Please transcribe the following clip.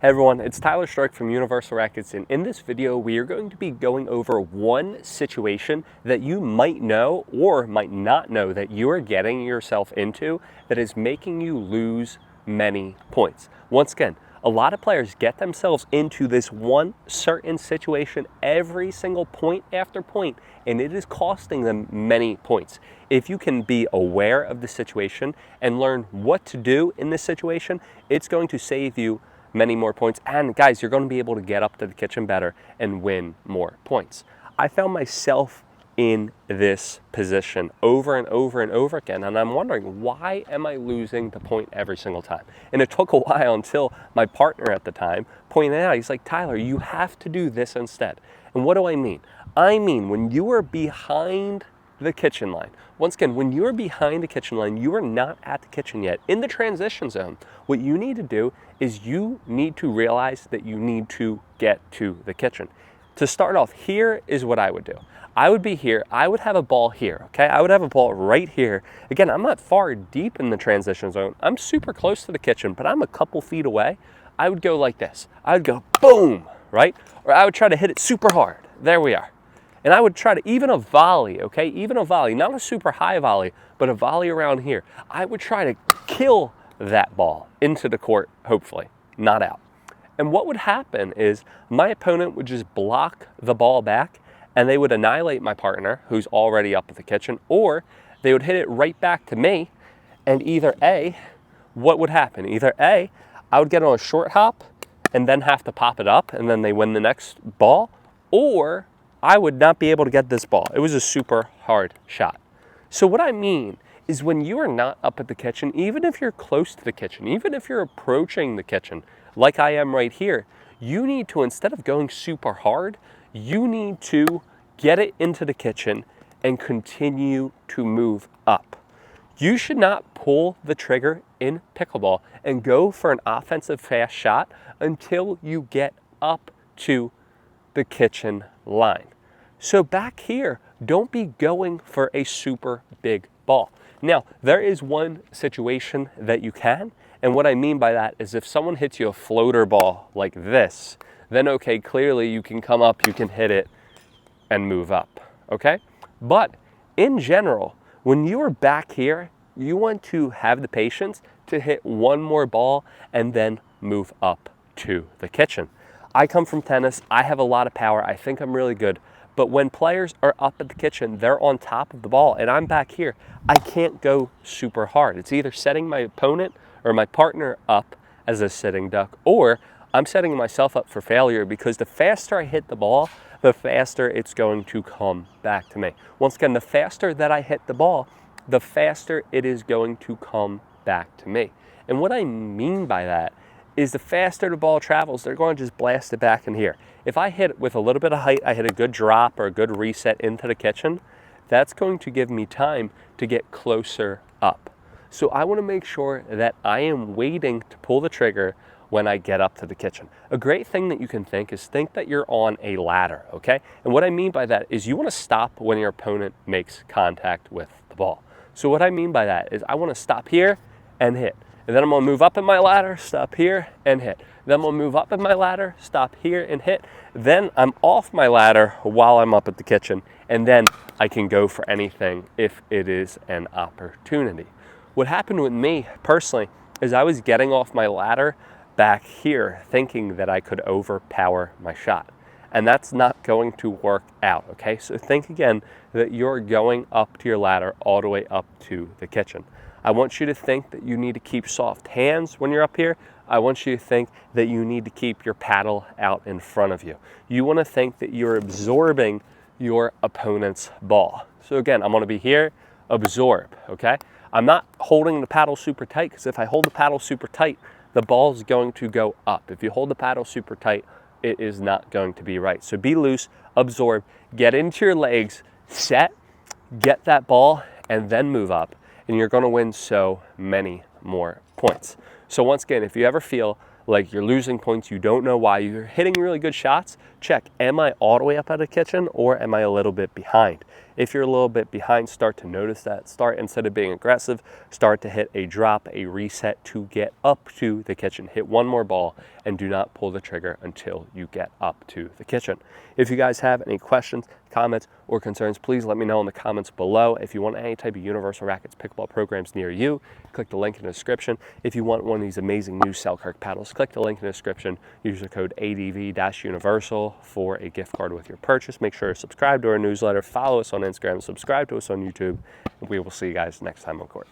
Hey everyone, it's Tyler Stark from Universal Rackets, and in this video we are going to be going over one situation that you might know or might not know that you are getting yourself into that is making you lose many points. Once again, a lot of players get themselves into this one certain situation every single point after point, and it is costing them many points. If you can be aware of the situation and learn what to do in this situation, it's going to save you many more points. And guys, you're going to be able to get up to the kitchen better and win more points. I found myself in this position over and over and over again, and I'm wondering, why am I losing the point every single time? And it took a while until my partner at the time pointed out, he's like, Tyler, you have to do this instead. And what do I mean? I mean, when you are behind the kitchen line. Once again, when you're behind the kitchen line, you are not at the kitchen yet. In the transition zone, what you need to do is you need to realize that you need to get to the kitchen. To start off, here is what I would do. I would be here, I would have a ball here, okay? I would have a ball right here. Again, I'm not far deep in the transition zone. I'm super close to the kitchen, but I'm a couple feet away. I would go like this. I would go boom, right? Or I would try to hit it super hard. There we are. And I would try to, even a volley, okay? Even a volley, not a super high volley, but a volley around here. I would try to kill that ball into the court, hopefully, not out. And what would happen is my opponent would just block the ball back and they would annihilate my partner who's already up at the kitchen, or they would hit it right back to me. And either A, what would happen? Either A, I would get on a short hop and then have to pop it up and then they win the next ball, or I would not be able to get this ball. It was a super hard shot. So what I mean is, when you are not up at the kitchen, even if you're close to the kitchen, even if you're approaching the kitchen, like I am right here, you need to, instead of going super hard, you need to get it into the kitchen and continue to move up. You should not pull the trigger in pickleball and go for an offensive fast shot until you get up to the kitchen line. So back here, don't be going for a super big ball. Now, there is one situation that you can, and what I mean by that is if someone hits you a floater ball like this, then okay, clearly you can come up, you can hit it and move up, okay? But in general, when you are back here, you want to have the patience to hit one more ball and then move up to the kitchen. I come from tennis, I have a lot of power, I think I'm really good, but when players are up at the kitchen, they're on top of the ball and I'm back here, I can't go super hard. It's either setting my opponent or my partner up as a sitting duck, or I'm setting myself up for failure, because the faster I hit the ball, the faster it's going to come back to me. Once again, the faster that I hit the ball, the faster it is going to come back to me. And what I mean by that is, the faster the ball travels, they're going to just blast it back in here. If I hit it with a little bit of height, I hit a good drop or a good reset into the kitchen, that's going to give me time to get closer up. So I want to make sure that I am waiting to pull the trigger when I get up to the kitchen. A great thing that you can think that you're on a ladder, okay? And what I mean by that is, you want to stop when your opponent makes contact with the ball. So what I mean by that is, I want to stop here and hit. And then I'm gonna move up in my ladder, stop here and hit. Then I'm gonna move up in my ladder, stop here and hit. Then I'm off my ladder while I'm up at the kitchen, and then I can go for anything if it is an opportunity. What happened with me personally is, I was getting off my ladder back here thinking that I could overpower my shot. And that's not going to work out, okay? So think again that you're going up to your ladder all the way up to the kitchen. I want you to think that you need to keep soft hands when you're up here. I want you to think that you need to keep your paddle out in front of you. You want to think that you're absorbing your opponent's ball. So again, I'm going to be here, absorb, okay? I'm not holding the paddle super tight, because if I hold the paddle super tight, the ball's going to go up. If you hold the paddle super tight, it is not going to be right. So be loose, absorb, get into your legs, set, get that ball, and then move up. And you're going to win so many more points. So once again, if you ever feel like you're losing points, you don't know why, you're hitting really good shots, check, am I all the way up at the kitchen or am I a little bit behind? If you're a little bit behind, start to notice that. Start, instead of being aggressive, start to hit a drop, a reset to get up to the kitchen. Hit one more ball and do not pull the trigger until you get up to the kitchen. If you guys have any questions, comments, or concerns, please let me know in the comments below. If you want any type of Universal Rackets pickleball programs near you, click the link in the description. If you want one of these amazing new Selkirk paddles, click the link in the description. Use the code ADV-Universal for a gift card with your purchase. Make sure to subscribe to our newsletter, follow us on Instagram, subscribe to us on YouTube, and we will see you guys next time on court.